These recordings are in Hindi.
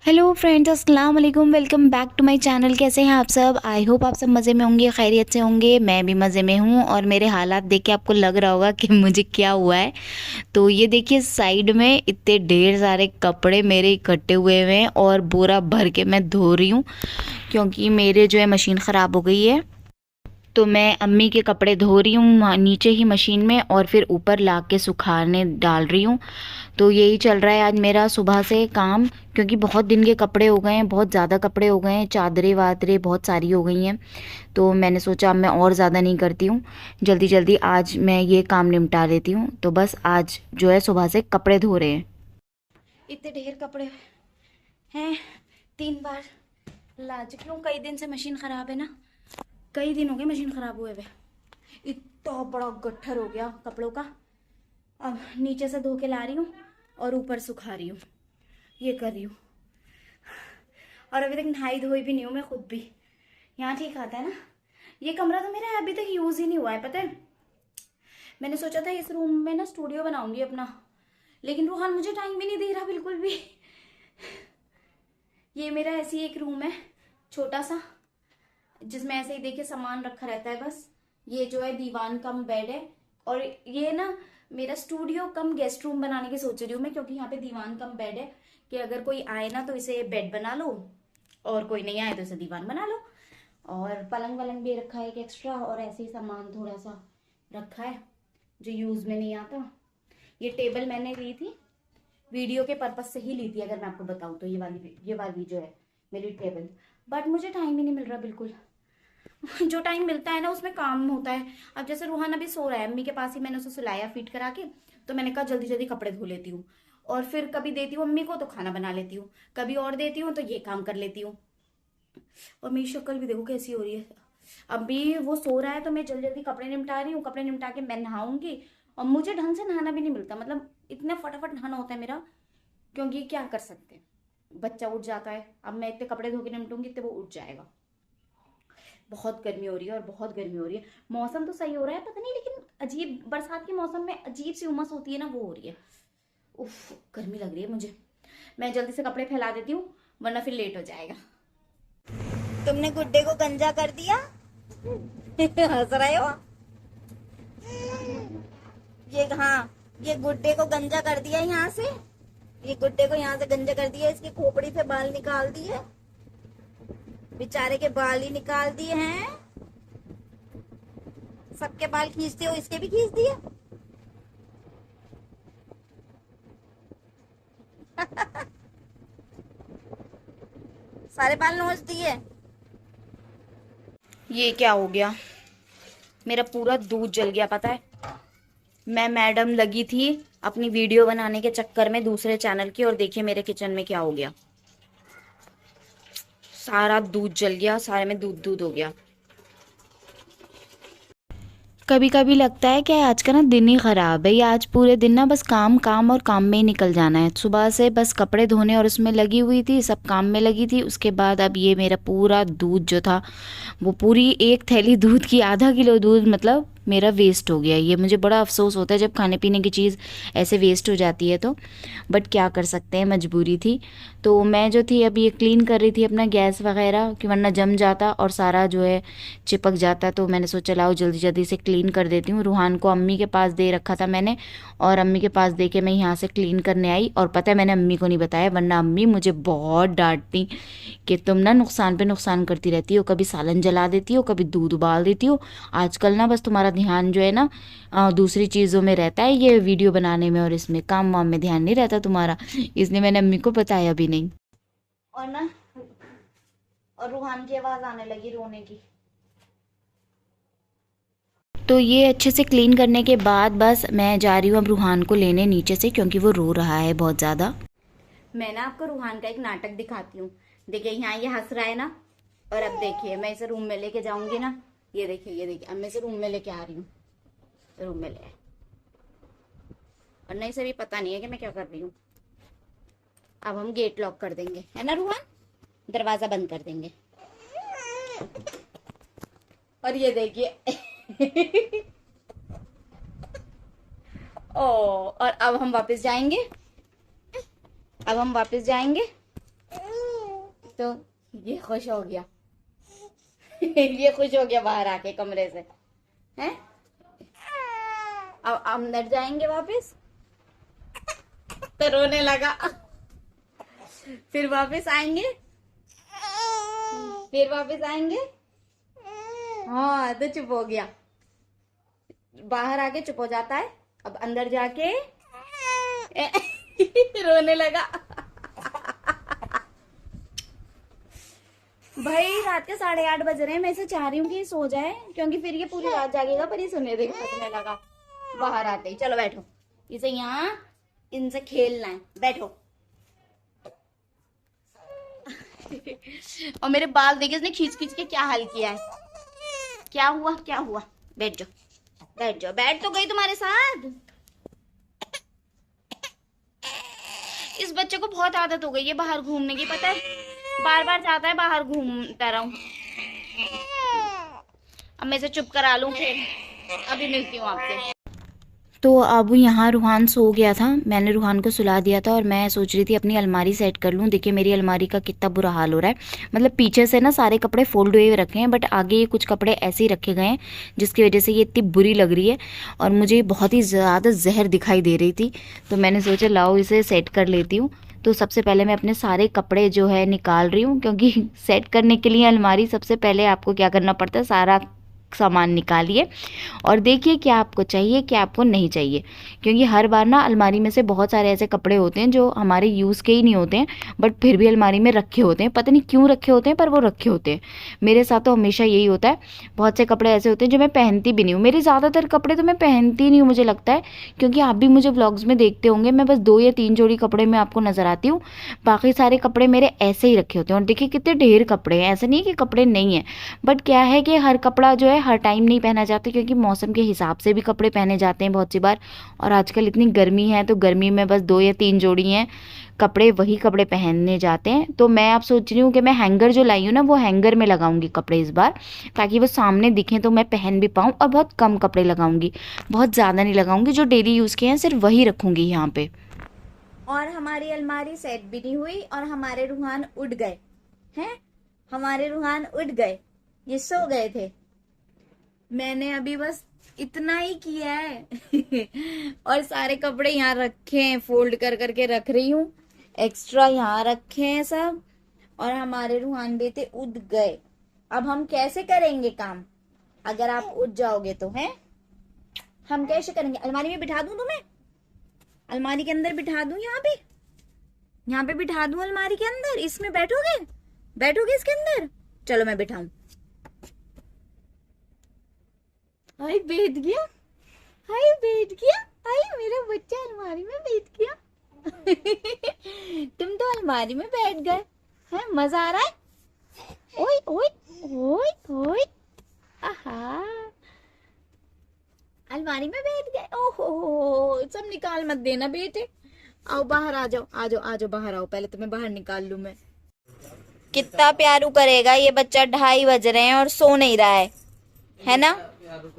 हेलो फ्रेंड्स, अस्सलाम वालेकुम। Welcome back to my channel. कैसे हैं आप सब? आई होप आप सब मज़े में होंगे, खैरियत से होंगे। मैं भी मज़े में हूँ और मेरे हालात देख के आपको लग रहा होगा कि मुझे क्या हुआ है। तो ये देखिए, साइड में इतने ढेर सारे कपड़े मेरे इकट्ठे हुए हुए हैं और बोरा भर के मैं धो रही हूँ, क्योंकि मेरे जो है मशीन ख़राब हो गई है। तो मैं अम्मी के कपड़े धो रही हूँ नीचे ही मशीन में, और फिर ऊपर ला के सुखाने डाल रही हूँ। तो यही चल रहा है आज मेरा सुबह से काम, क्योंकि बहुत दिन के कपड़े हो गए हैं, बहुत ज़्यादा कपड़े हो गए हैं, चादरें वादरें बहुत सारी हो गई हैं। तो मैंने सोचा अब मैं और ज़्यादा नहीं करती हूँ, जल्दी जल्दी आज मैं ये काम निपटा लेती हूँ। तो बस आज जो है सुबह से कपड़े धो रहे हैं। इतने ढेर कपड़े हैं, 3 बार ला चुकी हूँ। कई दिन से मशीन ख़राब है ना, कई दिन हो गए मशीन ख़राब हुए हुए। इतना बड़ा गट्ठर हो गया कपड़ों का। अब नीचे से धो के ला रही हूँ और ऊपर सुखा रही हूँ, ये कर रही हूँ। और अभी तक नहाई धोई भी नहीं हूँ मैं खुद भी। यहाँ ठीक आता है ना। ये कमरा तो मेरा अभी तक यूज़ ही नहीं हुआ है, पता है। मैंने सोचा था इस रूम में ना स्टूडियो बनाऊंगी अपना, लेकिन रूहान मुझे टाइम भी नहीं दे रहा बिल्कुल भी। ये मेरा ऐसी एक रूम है छोटा सा, जिसमें ऐसे ही देखिए सामान रखा रहता है बस। ये जो है दीवान कम बेड है, और ये ना मेरा स्टूडियो कम गेस्ट रूम बनाने की सोच रही हूँ मैं, क्योंकि यहाँ पे दीवान कम बेड है कि अगर कोई आए ना तो इसे बेड बना लो, और कोई नहीं आए तो इसे दीवान बना लो। और पलंग वलंग भी रखा है एक एक्स्ट्रा, और ऐसे ही सामान थोड़ा सा रखा है जो यूज में नहीं आता। ये टेबल मैंने ली थी वीडियो के पर्पज से ही ली थी, अगर मैं आपको बताऊं तो ये वाली जो है मेरी टेबल। बट मुझे टाइम ही नहीं मिल रहा बिल्कुल। जो टाइम मिलता है ना उसमें काम होता है। अब जैसे रूहान अभी सो रहा है, अम्मी के पास ही मैंने उसे सुलाया फीट करा के, तो मैंने कहा जल्दी जल्दी कपड़े धो लेती हूँ, और फिर कभी देती हूँ अम्मी को तो खाना बना लेती हूँ, कभी और देती हूँ तो ये काम कर लेती हूँ। और मेरी शक्ल भी देखो कैसी हो रही है। अभी वो सो रहा है तो मैं जल्दी जल्दी कपड़े निपटा रही हूँ, कपड़े निपटा के मैं नहाऊंगी। और मुझे ढंग से नहाना भी नहीं मिलता, मतलब इतना फटाफट नहाना होता है मेरा, क्योंकि क्या कर सकते हैं, बच्चा उठ जाता है। अब मैं इतने कपड़े धो के निपटूंगी तो वो उठ जाएगा। बहुत गर्मी हो रही है, और बहुत गर्मी हो रही है। मौसम तो सही हो रहा है पता नहीं, लेकिन अजीब बरसात के मौसम में अजीब सी उमस होती है ना, वो हो रही है। उफ, गर्मी लग रही है मुझे। मैं जल्दी से कपड़े फैला देती हूँ, वरना फिर लेट हो जाएगा। तुमने गुड्डे को गंजा कर दिया। हंस रहे हो? ये हाँ, ये गुड्डे को गंजा कर दिया यहाँ से। ये गुड्डे को यहाँ से गंजा कर दिया, इसकी खोपड़ी से बाल निकाल दिए, बेचारे के बाल ही निकाल दिए हैं। सबके बाल खींचते हो, इसके भी खींच दिए। सारे बाल नोच दिए। ये क्या हो गया, मेरा पूरा दूध जल गया पता है। मैं मैडम लगी थी अपनी वीडियो बनाने के चक्कर में दूसरे चैनल की, और देखिए मेरे किचन में क्या हो गया। सारा दूध जल गया, सारे में दूध दूध हो गया। कभी कभी लगता है कि आज का ना दिन ही ख़राब है, या आज पूरे दिन ना बस काम काम और काम में ही निकल जाना है। सुबह से बस कपड़े धोने और उसमें लगी हुई थी, सब काम में लगी थी। उसके बाद अब ये मेरा पूरा दूध जो था, वो पूरी एक थैली दूध की, आधा किलो दूध मतलब मेरा वेस्ट हो गया। ये मुझे बड़ा अफसोस होता है जब खाने पीने की चीज़ ऐसे वेस्ट हो जाती है तो। बट क्या कर सकते हैं, मजबूरी थी। तो मैं जो थी अभी ये क्लीन कर रही थी अपना गैस वगैरह, कि वरना जम जाता और सारा जो है चिपक जाता। तो मैंने सोचा लाओ जल्दी जल्दी से क्लीन कर देती हूँ। रूहान को अम्मी के पास दे रखा था मैंने, और अम्मी के पास दे के मैं यहाँ से क्लीन करने आई। और पता है मैंने अम्मी को नहीं बताया, वरना अम्मी मुझे बहुत डांटती कि तुम ना नुकसान पे नुकसान करती रहती हो, कभी सालन जला देती हो, कभी दूध उबाल देती हो। आजकल ना बस तुम्हारा ध्यान जो है ना दूसरी चीज़ों में रहता है, ये वीडियो बनाने में और इसमें काम वाम में ध्यान नहीं रहता तुम्हारा। इसलिए मैंने अम्मी को बताया भी नहीं। और ना, और रूहान की आवाज़ आने लगी रोने की। तो ये अच्छे से क्लीन करने के बाद बस मैं जा रही हूँ अब रूहान को लेने नीचे से, क्योंकि वो रो रहा है बहुत ज़्यादा। मैं ना आपको रूहान का एक नाटक दिखाती हूँ। देखिए यहाँ ये हंस रहा है ना, और अब देखिए मैं इसे रूम में लेके जाऊंगी ना। ये देखिए, ये देखिए, अब मैं इसे रूम में लेके आ रही हूँ। रूम में ले, और नहीं से भी पता नहीं है कि मैं क्या कर रही हूँ। अब हम गेट लॉक कर देंगे, है ना रूहान? दरवाजा बंद कर देंगे। और ये देखिए। ओ, और अब हम वापस जाएंगे। अब हम वापस जाएंगे। तो ये खुश हो गया ये खुश हो गया बाहर आके कमरे से, हैं? अब अंदर जाएंगे वापस तो रोने लगा, फिर वापस आएंगे, फिर वापस आएंगे। हाँ तो चुप हो गया, बाहर आके चुप हो जाता है, अब अंदर जाके रोने लगा। भाई रात के 8:30 बज रहे हैं, मैं इसे चाह रही हूँ कि सो जाए, क्योंकि फिर ये पूरी रात जागेगा, पर ये सुनने देगा, हंसने लगा बाहर आते ही। चलो बैठो, इसे यहाँ इनसे खेलना है, बैठो। और मेरे बाल देखिए इसने खींच खींच के क्या हाल किया है। क्या हुआ, क्या हुआ? बैठ जाओ, बैठ जाओ, बैठ तो गई तुम्हारे साथ। इस बच्चे को बहुत आदत हो गई है बाहर घूमने की, पता है, बार बार जाता है बाहर घूमता रहूं। अब मैं इसे चुप करा लूं, फिर अभी मिलती हूँ आपसे। तो अब यहाँ रूहान सो गया था, मैंने रूहान को सुला दिया था और मैं सोच रही थी अपनी अलमारी सेट कर लूँ। देखिए मेरी अलमारी का कितना बुरा हाल हो रहा है, मतलब पीछे से ना सारे कपड़े फोल्ड हुए रखे हैं, बट आगे ये कुछ कपड़े ऐसे ही रखे गए हैं जिसकी वजह से ये इतनी बुरी लग रही है और मुझे बहुत ही ज़्यादा जहर दिखाई दे रही थी। तो मैंने सोचा लाओ इसे सेट कर लेती हूँ। तो सबसे पहले मैं अपने सारे कपड़े जो है निकाल रही हूँ, क्योंकि सेट करने के लिए अलमारी सबसे पहले आपको क्या करना पड़ता है, सारा सामान निकालिए और देखिए क्या आपको चाहिए क्या आपको नहीं चाहिए, क्योंकि हर बार ना अलमारी में से बहुत सारे ऐसे कपड़े होते हैं जो हमारे यूज़ के ही नहीं होते हैं, बट फिर भी अलमारी में रखे होते हैं। पता नहीं क्यों रखे होते हैं, पर वो रखे होते हैं। मेरे साथ तो हमेशा यही होता है। बहुत से कपड़े ऐसे होते हैं जो मैं पहनती भी नहीं हूँ, मेरे ज़्यादातर कपड़े तो मैं पहनती नहीं हूँ मुझे लगता है, क्योंकि आप भी मुझे व्लॉग्स में देखते होंगे, मैं बस 2 या 3 जोड़ी कपड़े में आपको नज़र आती हूँ, बाकी सारे कपड़े मेरे ऐसे ही रखे होते हैं। और देखिए कितने ढेर कपड़े हैं, ऐसा नहीं है कि कपड़े नहीं हैं, बट क्या है कि हर कपड़ा जो है हर टाइम नहीं पहना जाता, क्योंकि मौसम के हिसाब से भी कपड़े पहने जाते हैं बहुत सी बार। और आजकल इतनी गर्मी है तो गर्मी में बस 2 या 3 जोड़ी हैं कपड़े, वही कपड़े पहनने जाते हैं। तो मैं अब सोच रही हूँ कि मैं हैंगर जो लाई हूँ ना, वो हैंगर में लगाऊंगी कपड़े इस बार, ताकि वो सामने दिखें तो मैं पहन भी पाऊँ। और बहुत कम कपड़े लगाऊंगी, बहुत ज़्यादा नहीं लगाऊंगी, जो डेली यूज़ के हैं सिर्फ वही रखूँगी यहाँ पे। और हमारी अलमारी सेट भी नहीं हुई और हमारे रूहान उड़ गए हैं, हमारे रूहान उड़ गए, ये सो गए थे। मैंने अभी बस इतना ही किया है और सारे कपड़े यहाँ रखे हैं, फोल्ड कर करके रख रही हूँ, एक्स्ट्रा यहाँ रखे हैं सब। और हमारे रूहान बेटे उठ गए। अब हम कैसे करेंगे काम अगर आप उठ जाओगे तो, हैं? हम कैसे करेंगे? अलमारी में बिठा दूं तुम्हें? अलमारी के अंदर बिठा दूं? यहाँ पे बिठा दूं अलमारी के अंदर? इसमें बैठोगे? बैठोगे इसके अंदर? चलो मैं बिठाऊं। हाय बैठ गया, हाय बैठ गया, हाय मेरा बच्चा अलमारी में बैठ गया। तुम तो अलमारी में बैठ गए हैं, मजा आ रहा है? ओए ओए ओए ओए, आहा, अलमारी में बैठ गए। ओहो, सब निकाल मत देना बेटे, आओ बाहर आ जाओ, आ जाओ, आ जाओ, बाहर आओ, पहले तुम्हें बाहर निकाल लूं मैं। कितना प्यारू करेगा ये बच्चा, 2:30 बज रहे हैं और सो नहीं रहा है ना?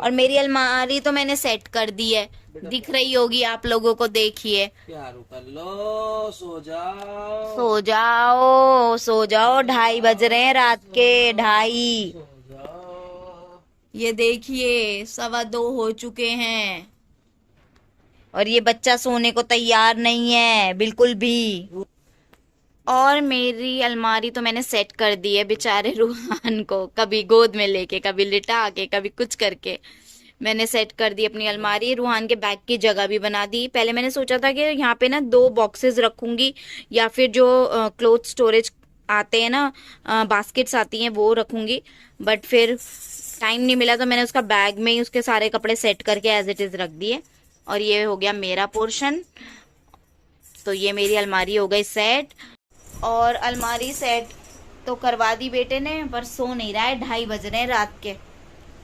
और मेरी अलमारी तो मैंने सेट कर दी है, दिख रही होगी आप लोगों को, देखिए। प्यारू कर लो, सो जाओ, सो जाओ, सो जाओ, 2:30 बज रहे हैं रात के, 2:30। सो जाओ। ये देखिए 2:15 हो चुके हैं और ये बच्चा सोने को तैयार नहीं है बिल्कुल भी। और मेरी अलमारी तो मैंने सेट कर दी है बेचारे रूहान को, कभी गोद में लेके, कभी लिटा के, कभी कुछ करके मैंने सेट कर दी अपनी अलमारी। रूहान के बैग की जगह भी बना दी। पहले मैंने सोचा था कि यहाँ पे ना 2 बॉक्सेस रखूंगी, या फिर जो क्लोथ स्टोरेज आते हैं ना, बास्केट्स आती हैं, वो रखूंगी, बट फिर टाइम नहीं मिला तो मैंने उसका बैग में ही उसके सारे कपड़े सेट करके एज इट इज रख दिए। और ये हो गया मेरा पोर्शन। तो ये मेरी अलमारी हो गई सेट। और अलमारी सेट तो करवा दी बेटे ने, पर सो नहीं रहा है, 2:30 बज रहे हैं रात के।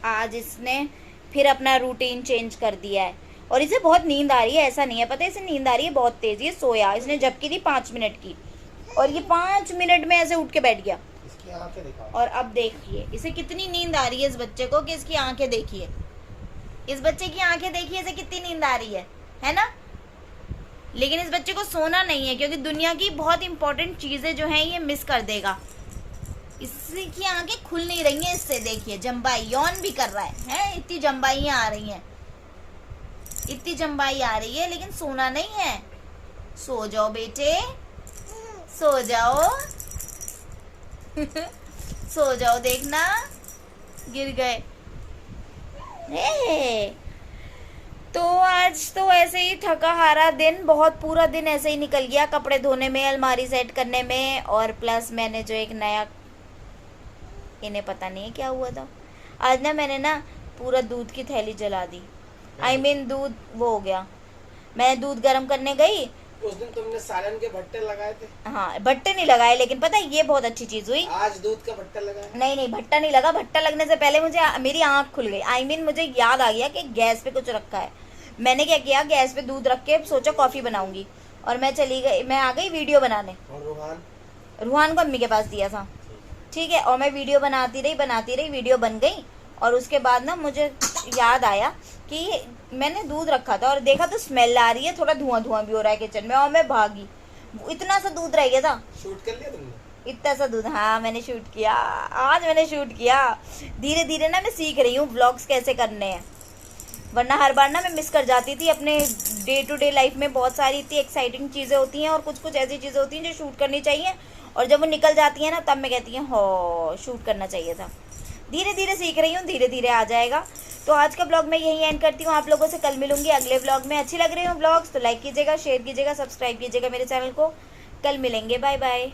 आज इसने फिर अपना रूटीन चेंज कर दिया है और इसे बहुत नींद आ रही है, ऐसा नहीं है, पता है इसे नींद आ रही है बहुत तेज। ये सोया, इसने झपकी दी 5 मिनट की और ये 5 मिनट में ऐसे उठ के बैठ गया। और अब देखिए इसे कितनी नींद आ रही है इस बच्चे को, कि इसकी आंखें देखिए, इस बच्चे की आंखें देखिए, इसे कितनी नींद आ रही है ना? लेकिन इस बच्चे को सोना नहीं है, क्योंकि दुनिया की बहुत इंपॉर्टेंट चीजें जो हैं ये मिस कर देगा इसकी आंखें खुल नहीं रही हैं इससे, देखिए जम्बाई यौन भी कर रहा है? इतनी जम्बाइयां आ रही हैं, इतनी जम्बाई आ रही है, लेकिन सोना नहीं है। सो जाओ बेटे, सो जाओ सो जाओ, देखना गिर गए। तो आज तो ऐसे ही थका हारा दिन, बहुत पूरा दिन ऐसे ही निकल गया कपड़े धोने में, अलमारी सेट करने में, और प्लस मैंने जो एक नया, इन्हें पता नहीं है क्या हुआ था आज ना, मैंने ना पूरा दूध की थैली जला दी। I mean दूध वो हो गया। मैं दूध गर्म करने गई, उस दिन तुमने सालन के भट्टे लगाए थे। हाँ भट्टे नहीं लगाए, लेकिन पता है ये बहुत अच्छी चीज हुई। आज दूध का भट्टा लगाया। नहीं भट्टा नहीं लगा, भट्टा लगने से पहले मुझे मेरी आंख खुल गई। I mean मुझे याद आ गया कि गैस पे कुछ रखा है। मैंने क्या किया, गैस पे दूध रख के सोचा कॉफी बनाऊंगी, और मैं आ गई वीडियो बनाने। और रूहान को अम्मी के पास दिया था, ठीक है। और मैं वीडियो बनाती रही, वीडियो बन गई। और उसके बाद ना मुझे याद आया कि मैंने दूध रखा था, और देखा तो स्मेल आ रही है, थोड़ा धुआं भी हो रहा है किचन में, और मैं भागी। इतना सा दूध रह गया था। शूट कर लिया तुमने? इतना सा दूध, हाँ मैंने शूट किया, आज मैंने शूट किया। धीरे धीरे ना मैं सीख रही हूँ व्लॉग्स कैसे करने हैं, वरना हर बार ना मैं मिस कर जाती थी। अपने डे टू डे लाइफ में बहुत सारी इतनी एक्साइटिंग चीज़ें होती हैं, और कुछ ऐसी चीज़ें होती हैं जो शूट करनी चाहिए, और जब वो निकल जाती हैं ना, तब मैं कहती हूँ हो शूट करना चाहिए था। धीरे धीरे सीख रही हूँ, धीरे धीरे आ जाएगा। तो आज का ब्लॉग मैं यही एंड करती हूँ। आप लोगों से कल मिलूंगी अगले ब्लॉग में। अच्छी लग रही हूँ ब्लॉग्स तो लाइक कीजिएगा, शेयर कीजिएगा, सब्सक्राइब कीजिएगा मेरे चैनल को। कल मिलेंगे, बाय बाय।